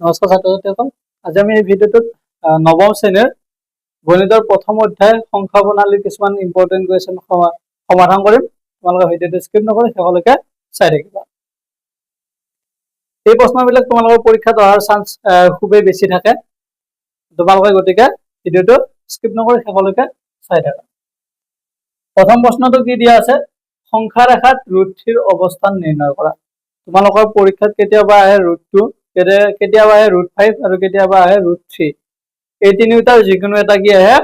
নমস্কাৰ ছাত্ৰ-ছাত্ৰীসকল, আজি আমি এই ভিডিঅ'টোত নৱম শ্ৰেণীৰ গণিতৰ প্ৰথম অধ্যায় সংখ্যা প্ৰণালীৰ কিছুমান ইম্পৰ্টেণ্ট কুৱেশ্যন সমাধান কৰিম। তোমালোকে ভিডিঅ'টো স্কিপ নকৰি শেষলৈকে চাই থাকিবা। এই প্ৰশ্নবিলাক তোমালোকৰ পৰীক্ষাত অহাৰ চান্স খুবেই বেছি থাকে। তোমালোকে গতিকে ভিডিঅ'টো স্কিপ নকৰি শেষলৈকে চাই থাকা। প্ৰথম প্ৰশ্নটো কি দিয়া আছে? সংখ্যা ৰেখাত ৰুট 3 অৱস্থান নিৰ্ণয় কৰা। তোমালোকৰ পৰীক্ষাত কেতিয়াবা আহে ৰুট 2, কেতিয়াবা আহে ৰুট 5 আৰু কেতিয়াবা আহে ৰুট 3। এই তিনিটাৰ যিকোনো এটা কি আহে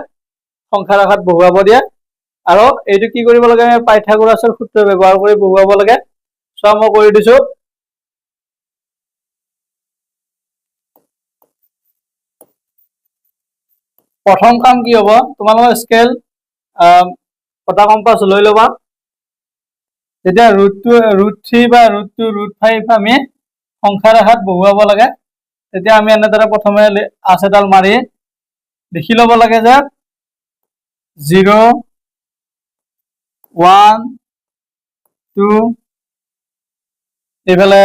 সংখ্যা ৰেখাত বহুৱাব দিয়ে। আৰু এইটো কি কৰিব লাগে? আমি পাইথাগোৰাছৰ সূত্ৰ ব্যৱহাৰ কৰি বহুৱাব লাগে। চোৱা মই কৰি দিছো। প্ৰথম কাম কি হ'ব? তোমালোকৰ স্কেল কটা কম্পাছ লৈ ল'বা। যেতিয়া ৰুট 3 বা ৰুট 2 ৰুট 5 আমি সংখ্যা ৰেখাত বহুৱাব লাগে, তেতিয়া আমি এনেদৰে প্ৰথমে আঁচ এডাল মাৰি লিখি ল'ব লাগে যে 0 1 2 এইফালে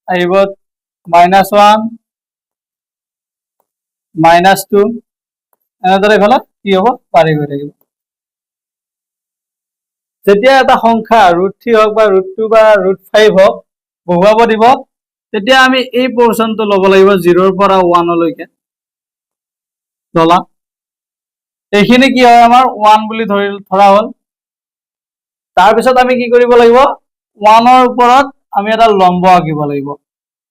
আহিব -1 -2 এনেদৰে এইফালে কি হ'ব? পাৰি গৈ থাকিব। যেতিয়া এটা সংখ্যা ৰুট 3 হওক বা ৰুট 2 বা ৰুট 5 হওক বহুৱাব দিব, তেতিয়া আমি এই পোৰ্চনটো ল'ব লাগিব 0 পৰা 1 লৈকে। ললা, এইখিনি কি হয়? আমাৰ 1 বুলি ধৰা হ'ল। তাৰপিছত আমি কি কৰিব লাগিব? 1ৰ ওপৰত আমি এটা লম্ব আঁকিব লাগিব।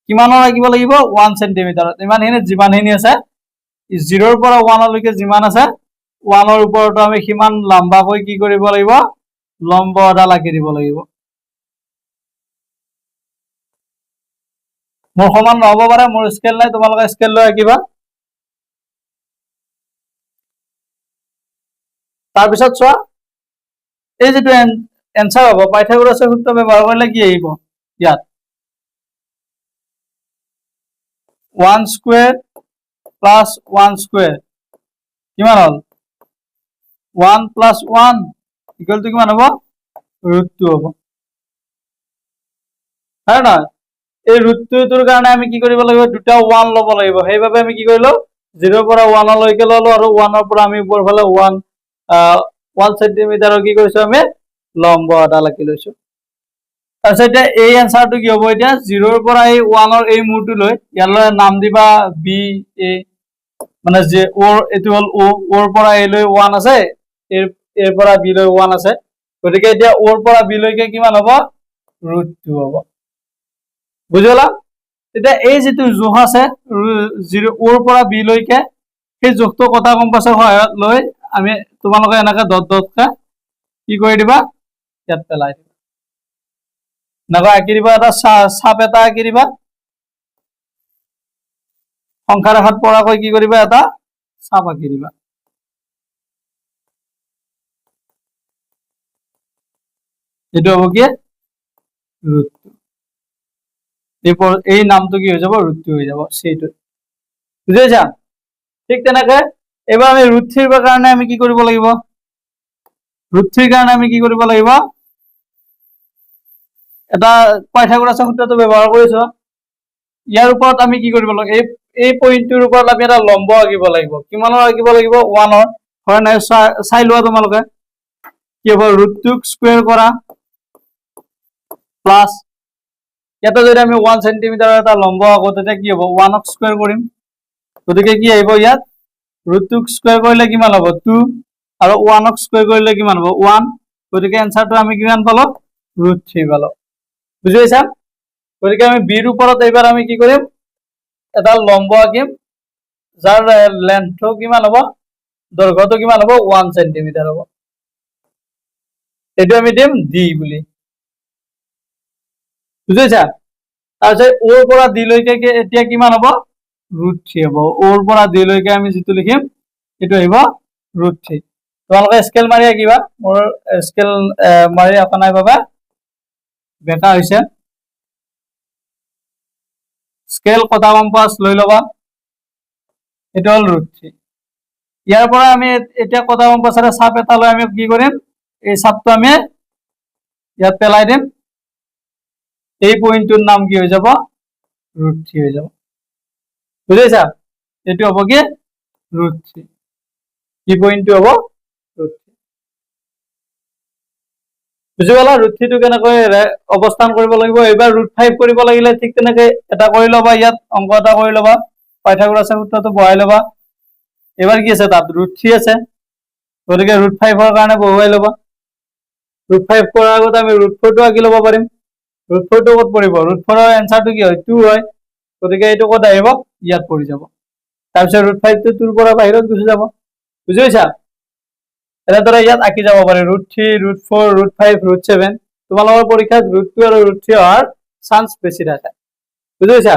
কিমানৰ আঁকিব লাগিব? 1 চেণ্টিমিটাৰত। ইমানখিনি যিমানখিনি আছে 0ৰ পৰা 1 লৈকে যিমান আছে, 1ৰ ওপৰতো আমি সিমান লম্বাকৈ কি কৰিব লাগিব? লম্ব এডাল আঁকি দিব লাগিব। মোৰ সমান নহ'ব পাৰে, মোৰ স্কেল নাই, তোমালোকে স্কেল লৈ আঁকিবা। তাৰপিছত চোৱা, এই যিটো এনসাৰ হ'ব, পাইথাগোৰাছৰ সূত্ৰ ব্যৱহাৰ কৰিলে কি আহিব? ইয়াত 1 স্কুৱেৰ প্লাছ 1 স্কুৱেৰ কিমান হ'ল? 1 প্লাছ 1 ইকুৱেল টু কিমান হ'ব? ৰুট 2 হ'ব। হয় নহয়? এই ৰুট 2টোৰ কাৰণে আমি কি কৰিব লাগিব? দুটা 1 ল'ব লাগিব। সেইবাবে আমি কি কৰিলো? 0ৰ পৰা 1 লৈকে ললো, আৰু 1ৰ পৰা আমি ওপৰ ফালে 1 চেণ্টিমিটাৰৰ কি কৰিছো? আমি লম্ব এডাল আঁকি লৈছো। তাৰপিছত এতিয়া এই এনসাৰটো কি হ'ব? এতিয়া 0ৰ পৰা এই 1ৰ এই মূৰটো লৈ ইয়ালৈ নাম দিবা বি এ, মানে যে এইটো হ'ল ওৰ পৰা এ লৈ 1 আছে, এৰ পৰা বি লৈ 1 আছে। গতিকে এতিয়া ওৰ পৰা বি লৈকে কিমান হ'ব? ৰুট 2 হ'ব। বুজি পালা? এতিয়া এই যিটো জোখ আছে ওৰ পৰা বি লৈকে, সেই জোখটো কটা কম্পাছৰ সহায়ত লৈ আমি তোমালোকে এনেকে ডট ডটকে কি কৰি দিবা? ইয়াত পেলাই দিবা। এনেকৈ আঁকি দিবা, এটা চাপ এটা আঁকি দিবা। সংখ্যা ৰেখাত পৰাকৈ কি কৰিবা? এটা চাপ আঁকি দিবা। এইটো হ'ব কি? ৰুট 2। এই নামটো কি হৈ যাব? ৰুট 2 হৈ যাব। সেইটো বুজি পাইছা? ঠিক তেনেকে এইবাৰ আমি ৰুট 3ৰ কাৰণে আমি কি কৰিব লাগিব? ৰুট 3ৰ কাৰণে আমি কি কৰিব লাগিব? এটা পাইথাগোৰাছৰ সূত্ৰটো ব্যৱহাৰ কৰিছো। ইয়াৰ ওপৰত আমি কি কৰিব লাগিব? এই পইণ্টটোৰ ওপৰত আমি এটা লম্ব আঁকিব লাগিব। কিমানৰ আঁকিব লাগিব? 1ৰ। হয় নাই? চাই লোৱা তোমালোকে। কি হ'ব? ৰুট 2ক স্কুৱেৰ কৰা প্লাছ, ইয়াতে যদি আমি 1 চেণ্টিমিটাৰৰ এটা লম্ব আঁকো, তেতিয়া কি হ'ব? 1ক স্কুৱেৰ কৰিম। গতিকে কি আহিব ইয়াত? ৰুট 2ক স্কুৱেৰ কৰিলে কিমান হ'ব? 2, আৰু 1ক স্কুৱেৰ কৰিলে কিমান হ'ব? 1। গতিকে এনসাৰটো আমি কিমান পালো? ৰুট 3 পালো। বুজি পাইছা? গতিকে আমি বিৰ ওপৰত এইবাৰ আমি কি কৰিম? এটা লম্ব আঁকিম, যাৰ লেন্থটো কিমান হ'ব? দৈৰ্ঘ্যটো কিমান হ'ব? 1 চেণ্টিমিটাৰ হ'ব। এইটো আমি দিম ডি বুলি। বুজি পাইছা? তাৰপিছত ওৰ পৰা ডি লৈকে এতিয়া কিমান হ'ব? ৰুট 3 হ'ব। ওৰ পৰা ডি লৈকে আমি যিটো লিখিম সেইটো আহিব ৰুট 3। তোমালোকে স্কেল মাৰি আঁকিবা। মোৰ স্কেল মাৰি অঁকা নাই বাবা, বেকা হৈছে। স্কেল কটা কম্পাছ লৈ ল'বা। এইটো হ'ল ৰুট 3। ইয়াৰ পৰা আমি এতিয়া কটা কম্পাছেৰে চাপ এটা লৈ আমি কি কৰিম? এই চাপটো আমি ইয়াত পেলাই দিম। এই পইণ্টটোৰ নাম কি হৈ যাব? ৰুট 3 হৈ যাব। বুঝাইছা এইটো হ'ব কি √3 কি পইণ্টটো হ'ব √3 বুজি পালা √3 টো কেনেকৈ অৱস্থান কৰিব লাগিব এইবাৰ √5 কৰিব লাগিলে ঠিক তেনেকৈ এটা কৰি ল'বা ইয়াত অংক এটা কৰি ল'বা পাইথাগোৰাছৰ সূত্ৰটো বহাই ল'বা এবাৰ কি আছে তাত √3 আছে গতিকে √5 ৰ কাৰণে বহুৱাই ল'বা √5 কৰাৰ আগতে আমি √4 টো আঁকি ল'ব পাৰিম √4 টো ক'ত পৰিব √4 ৰ এনসাৰটো কি হয় 2 হয় গতিকে এইটো ক'ত আহিব ইয়াত পৰি যাব তাৰপিছত √5 টো 2 ৰ পৰা বাহিৰত গুচি যাব বুজি পাইছা এনেদৰে ইয়াত আঁকি যাব পাৰে √3 √4 √5 √7 তোমালোকৰ পৰীক্ষাত √2 আৰু √3 অহাৰ চান্স বেছি থাকে বুজি পাইছা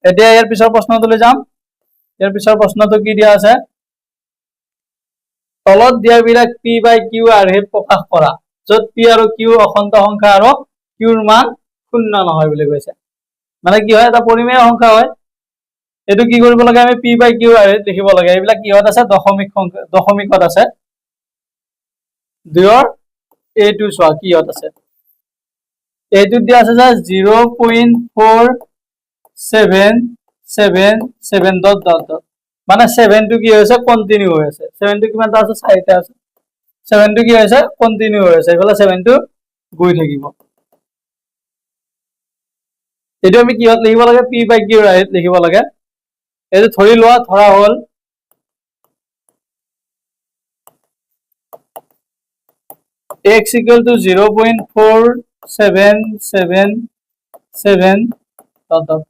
এতিয়া ইয়াৰ পিছৰ প্ৰশ্নটোলৈ যাম ইয়াৰ পিছৰ প্ৰশ্নটো কি দিয়া আছে তলত দিয়াবিলাক p/q আৰ্হিত প্ৰকাশ কৰা য'ত p আৰু q অখণ্ড সংখ্যা আৰু q ৰ মান শূন্য নহয় বুলি কৈছে মানে কি হয় এটা পৰিমেয় সংখ্যা হয় এইটো কি কৰিব লাগে আমি p/q আৰ্হিত লিখিব লাগে এইবিলাক কিহত আছে দশমিকত আছে দুইৰ এইটো চোৱা কিহত আছে এইটোত দিয়া আছে যে 0.4777 ডট ডট ডট মানে 7 টো কি হৈছে কন্টিনিউ হৈ আছে 7 টো কিমানটা আছে 4টা আছে 7 টো কি হৈছে কন্টিনিউ হৈ আছে এইফালে 7 টো গৈ থাকিব এইটো আমি কিহত লিখিব লাগে p/q আৰ্হিত লিখিব লাগে এইটো ধৰি লোৱা ধৰা হ'ল x equal to 0.4777 dot dot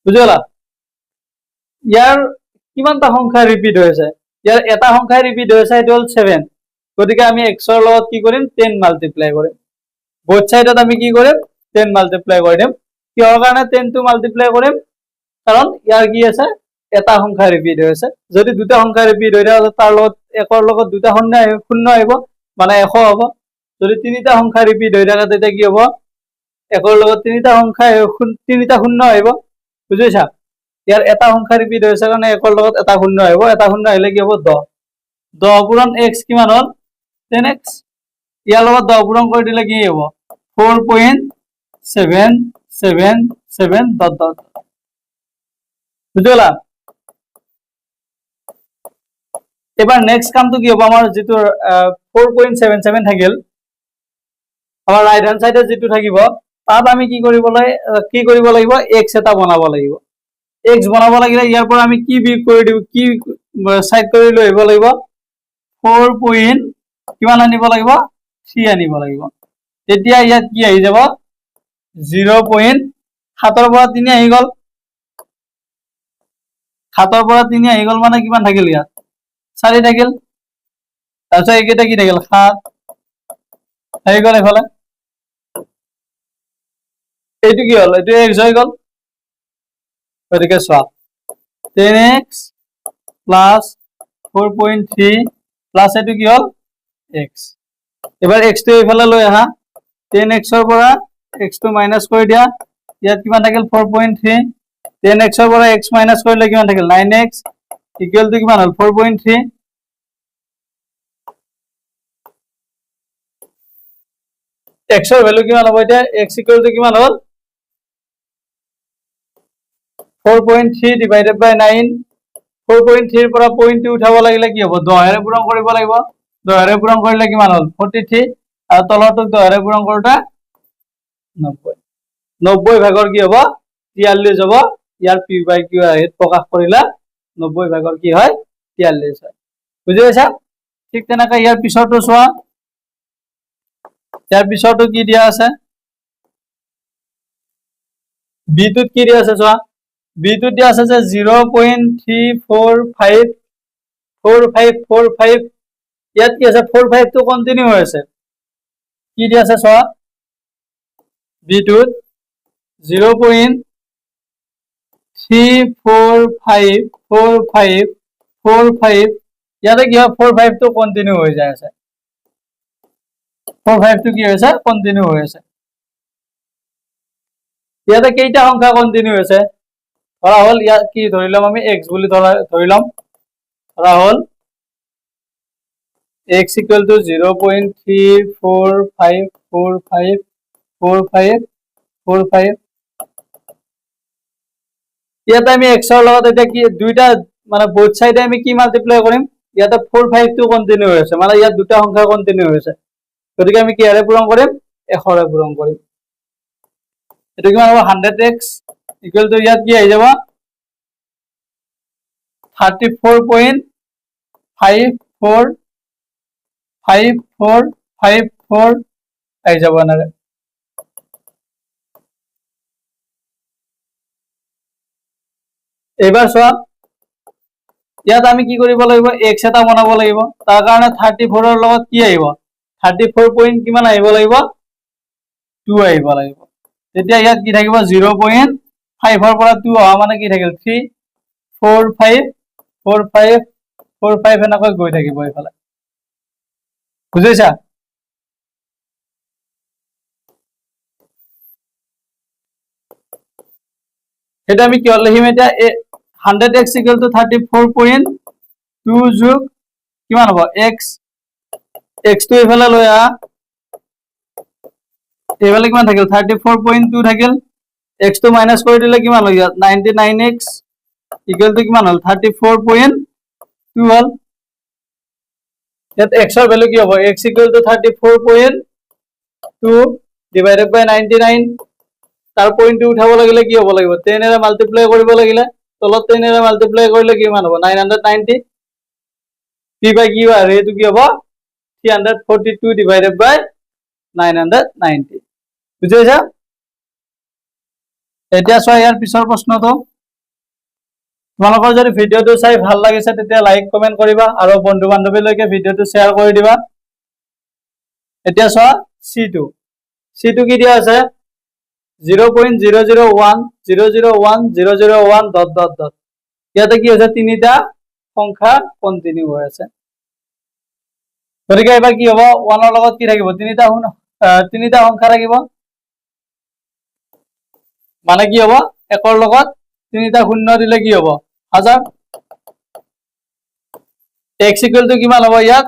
বুঝলা ইয়াৰ কিমানটা সংখ্যা ৰিপিট হৈছে ইয়াৰ এটা সংখ্যা ৰিপিট হৈছে এটা হ'ল 7 গতিকে আমি x ৰ লগত কি কৰিম 10 মাল্টিপ্লাই কৰিম বোথ সাইডত আমি কি কৰিম 10 মাল্টিপ্লাই কৰি দিম কিহৰ কাৰণে 10 টো মাল্টিপ্লাই কৰিম কাৰণ ইয়াৰ কি আছে এটা সংখ্যা ৰিপিট হৈছে যদি দুটা সংখ্যা ৰিপিট হৈ থাকে তাৰ লগত একৰ লগত দুটা শূন্য আহিব মানে 100 হ'ব যদি তিনিটা সংখ্যা ৰিপিট হৈ থাকে তেতিয়া কি হ'ব একৰ লগত তিনিটা সংখ্যা তিনিটা শূন্য আহিব বুজিছা ইয়াৰ এটা সংখ্যা ৰিপিট হৈছে কাৰণে একৰ লগত এটা শূন্য আহিব এটা শূন্য আহিলে কি হ'ব 10 10 পূৰণ x কিমান হ'ল 10x ইয়াৰ লগত 10 পূৰণ কৰি দিলে কি হ'ব 4.777 ডট ডট বুঝলা এবাৰ নেক্সট কামটো কি হ'ব আমাৰ যেটো 4.77 থাকিল আমাৰ ৰাইট হ্যান্ড সাইডে যেটো থাকিব তাত আমি কি কৰিব লাগিব x এটা বনাব লাগিব x বনাব লাগিলে ইয়াৰ পৰা আমি কি বি কৰি দিও কি সাইড কৰি লৈ আহিব লাগিব 4. কিমান আনিব লাগিব 3 আনিব লাগিব তেতিয়া ইয়াত কি আহি যাব 0.7 ৰ পৰা 3 আহি গল 7 ৰ পৰা 3 আহি গল মানে কিমান থাকিল ইয়াত 4 থাকিল তাৰপিছত এইকেইটা কি থাকিল 7 আহি গল এফালে এইটো কি হল এইটো x হৈ গল গতিকে চোৱা 10x প্লাস 4.3 প্লাস এইটো কি হল x এবাৰ x টো এইফালে লৈ আহা 10x ৰ পৰা x টো মাইনাস কৰি দিয়া ইয়াত কিমান থাকিল 4.3 10x ৰ পৰা x মাইনাস কৰিলে কিমান থাকিল 9x ইকুৱেল টু কিমান হল 4.3 x ৰ ভ্যালু কিমান হ'ব এতিয়া x ইকুৱেল টু কিমান হল 4.3 divided by 9 4.3 ৰ পৰা 0.2 উঠাব লাগিলে কি হ'ব 10 ৰে পূৰণ কৰিব লাগিব 10 ৰে পূৰণ কৰিলে কিমান হল 43 আৰু তলৰটো 10 ৰে পূৰণ কৰোঁতা 90 90 ভাগৰ কি হ'ব 43 হ'ব ইয়াৰ p/q আৰ্হিত প্ৰকাশ কৰিলে 90 ভাগৰ কি হয় 43 হয় বুজি পাইছা ঠিক তেনেকৈ ইয়াৰ পিছৰটো চোৱা ইয়াৰ পিছৰটো কি দিয়া আছে b টোত কি দিয়া আছে চোৱা b টোত দিয়া আছে যে 0.3454545 ইয়াত কি আছে 45 টো কন্টিনিউ হৈ আছে কি দিয়া আছে চোৱা b টোত 0.3454545 ইয়াতে কি হয় 45 টো কন্টিনিউ হৈ যায় আছে 45 টো কি হৈছে কন্টিনিউ হৈ আছে ইয়াতে কেইটা সংখ্যা কন্টিনিউ হৈছে ধৰা হল ইয়াত কি ধৰিলাম আমি x বুলি ধৰিলাম ধৰা হল x equal to 0.3454545 ইয়াতে আমি x ৰ লগত এটা কি দুইটা মানে both side আমি কি মাল্টিপ্লাই কৰিম ইয়াতে 4 5 টো কন্টিনিউ হৈ আছে মানে ইয়াত দুটা সংখ্যা কন্টিনিউ হৈ আছে গতিকে আমি কি আৰে পূৰণ কৰিম 1 ৰে পূৰণ কৰিম এটো কিমান হ'ব 100x ইকুৱেল টু ইয়াত কি আহি যাব 34.545454 আহি যাব না এবাৰ চোৱা ইয়াত আমি কি কৰিব লাগিব x এটা বনাব লাগিব তাৰ কাৰণে 34 ৰ লগত কি আহিব 34 পইণ্ট কিমান আহিব লাগিব 2 আহিব লাগিব তেতিয়া ইয়াত কি থাকিব 0.5 ৰ পৰা 2 অহা মানে কি থাকিল 3 4 5 4 5 4 5 এনেকৈ গৈ থাকিব এইফালে বুজিছা এটা আমি কি লিখিম এটা 100x = 34.2 যোগ কিমান হ'ব x x টো এফালে লৈ আ এফালে কিমান থাকিল 34.2 থাকিল x টো মাইনাস কৰি দিলে কিমান হৈ গল 99x = কিমান হল 34.2 হল ইয়াত x ৰ ভ্যালু কি হ'ব x = 34.2 ডিভাইডেড বাই 99 তাৰ পইণ্টটো উঠাব লাগিলে কি হ'ব লাগিব 10 এৰে মাল্টিপ্লাই কৰিব লাগিলে তলত 10 এৰে মাল্টিপ্লাই কৰিলে কিমান হ'ব 990 কি বাই কি আৰু এটো কি হ'ব 342 ডিভাইডেড বাই 990 বুজিছা এতিয়া চোৱা ইয়াৰ পিছৰ প্ৰশ্নটো তোমালোকৰ যদি ভিডিওটো চাই ভাল লাগিছে তেতিয়া লাইক কমেন্ট কৰিবা আৰু বন্ধু বান্ধৱীলৈকে ভিডিওটো শ্বেয়াৰ কৰি দিবা এতিয়া চোৱা C2 কি দিয়া আছে 0.001001 ... ইয়াতে কি হৈছে তিনিটা সংখ্যা কন্টিনিউ হৈ আছে গতিকে এবাৰ কি হ'ব 1 ৰ লগত কি থাকিব তিনিটা সংখ্যা থাকিব মানে কি হ'ব 1 ৰ লগত তিনিটা শূন্য দিলে কি হ'ব 1000 x = কিমান হ'ব ইয়াত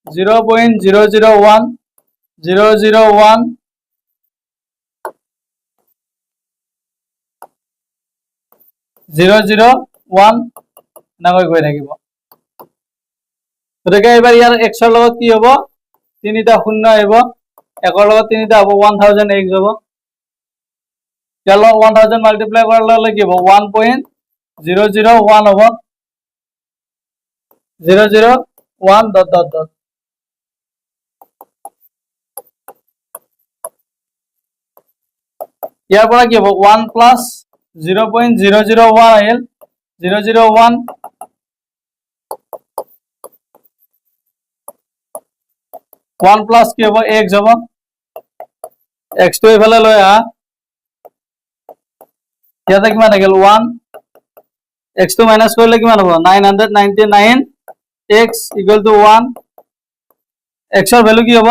0.001001 নাকৈ গৈ থাকিব গতিকে এবাৰ ইয়াৰ x ৰ লগত কি হ'ব তিনিটা শূন্য আহিব 1 ৰ লগত তিনিটা হ'ব 1000x হ'ব ইয়াৰ লগত 1000 মাল্টিপ্লাই কৰাৰ লগে কি হ'ব 1.001 হ'ব 001 ... ইয়াৰ পৰা কি হ'ব 1 প্লাস 0.001 আহিল 001 1 প্লাস কি হ'ব x হ'ব x টো এফালে লৈ আহা ইয়াতে কিমান থাকিল 1 x টো মাইনাস কৰিলে কিমান হ'ব 999 x = 1 x ৰ ভ্যালু কি হ'ব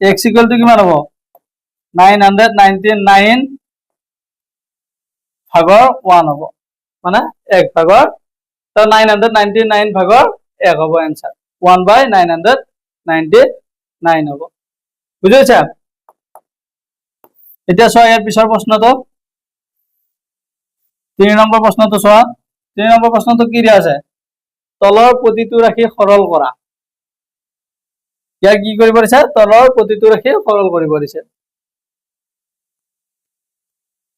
x = কিমান হ'ব 999 ভাগৰ 1 হ'ব মানে 1 ভাগৰ তো 999 ভাগৰ 1 হ'ব आंसर 1/999 হ'ব বুজিছা এতিয়া চোৱা ইয়াৰ পিছৰ প্ৰশ্নটো 3 নম্বৰ প্ৰশ্নটো চোৱা 3 নম্বৰ প্ৰশ্নটো কি দিয়া আছে তলৰ প্ৰতিটো ৰাশি সৰল কৰা ইয়াৰ কি কৰিব দিছে তলৰ প্ৰতিটো ৰাশি সৰল কৰিব দিছে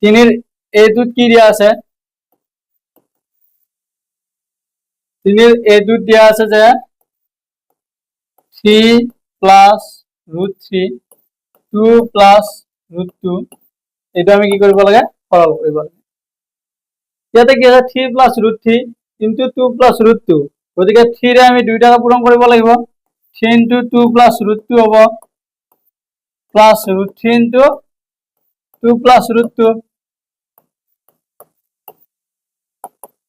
3 এর a2 কি দিয়া আছে 3 এর a2 দিয়া আছে যে 3 plus √3 2 plus √2 এটা আমি কি কৰিব লাগে সৰল কৰিব লাগে ইয়াতে কি আছে 3 plus √3 into 2 plus √2 গতিকে 3 ৰে আমি দুইটা পূৰণ কৰিব লাগিব 3 into 2 plus √2 হ'ব plus √3 into 2 plus √2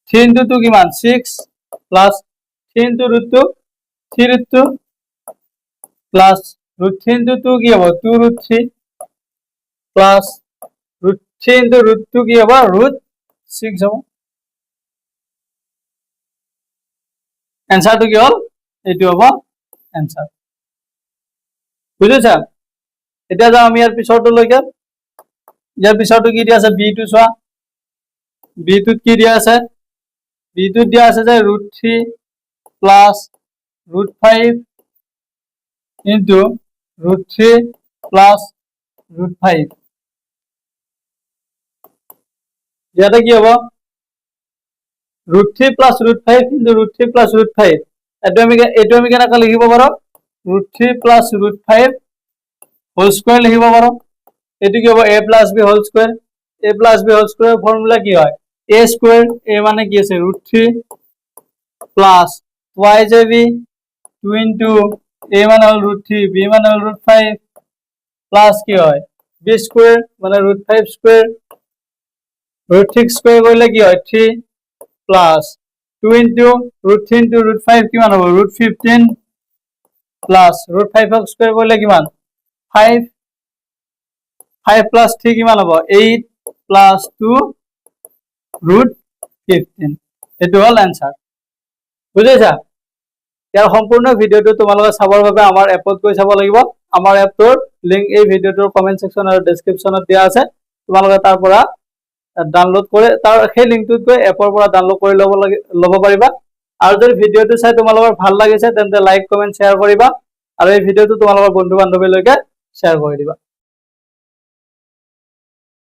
3 into 2 কিমান 6 plus 3 into √2 3 √2 plus √3 into 2 কি হ'ব 2 √3 plus √3 into √2 কি হ'ব √6 হ'ব आंसर তো কি হল এটো হ'ব आंसर বুজিছা এতিয়া যাও আমি ইয়াৰ পিছৰটো লৈকে ইয়াৰ পিছৰটো কি দি আছে b2 চোৱা বিটোত কি দিয়া আছে বিটোত দিয়া আছে যে √3 প্লাস √5 ইনটু √3 প্লাস √5 ইয়াতে কি হ'ব √3 প্লাস √5 ইনটু √3 প্লাস √5 এইটো আমি কেনেকৈ লিখিব পাৰো √3 প্লাস √5 হোল স্কয়াৰ লিখিব পাৰো এটো কি হ'ব a plus b whole square a plus b whole square formula কি হয় a স্কয়ার a মানে কি আছে √3 plus twice ab 2 into a মানে হল √3 b মানে হল √5 প্লাস কি হয় b স্কয়ার মানে √5 স্কয়ার √6 স্কয়ার করলে কি হয় 3 প্লাস 2 ইনটু √3 ইনটু √5 কিমান হবে √15 প্লাস √5 স্কয়ার করলে কিমান 5 5 প্লাস 3 কিমান হ'ব 8 প্লাস 2 √15 এটো হল आंसर বুঝাইছা ইয়াৰ সম্পূৰ্ণ ভিডিওটো তোমালোকে চাবৰ বাবে আমাৰ এপত গৈ চাব লাগিব আমাৰ এপটোৰ লিংক এই ভিডিওটোৰ কমেন্ট সেকশন আৰু ডেসক্ৰিপচনত দিয়া আছে তোমালোকে তাৰ পৰা ডাউনলোড কৰি তাৰ সেই লিংকটোত গৈ এপৰ পৰা ডাউনলোড কৰি ল'ব পাৰিবা আৰু যদি ভিডিওটো চাই তোমালোকৰ ভাল লাগিছে তেন্তে লাইক কমেন্ট শেয়াৰ কৰিবা আৰু এই ভিডিওটো তোমালোকৰ বন্ধু বান্ধৱীলৈকে শেয়াৰ কৰি দিবা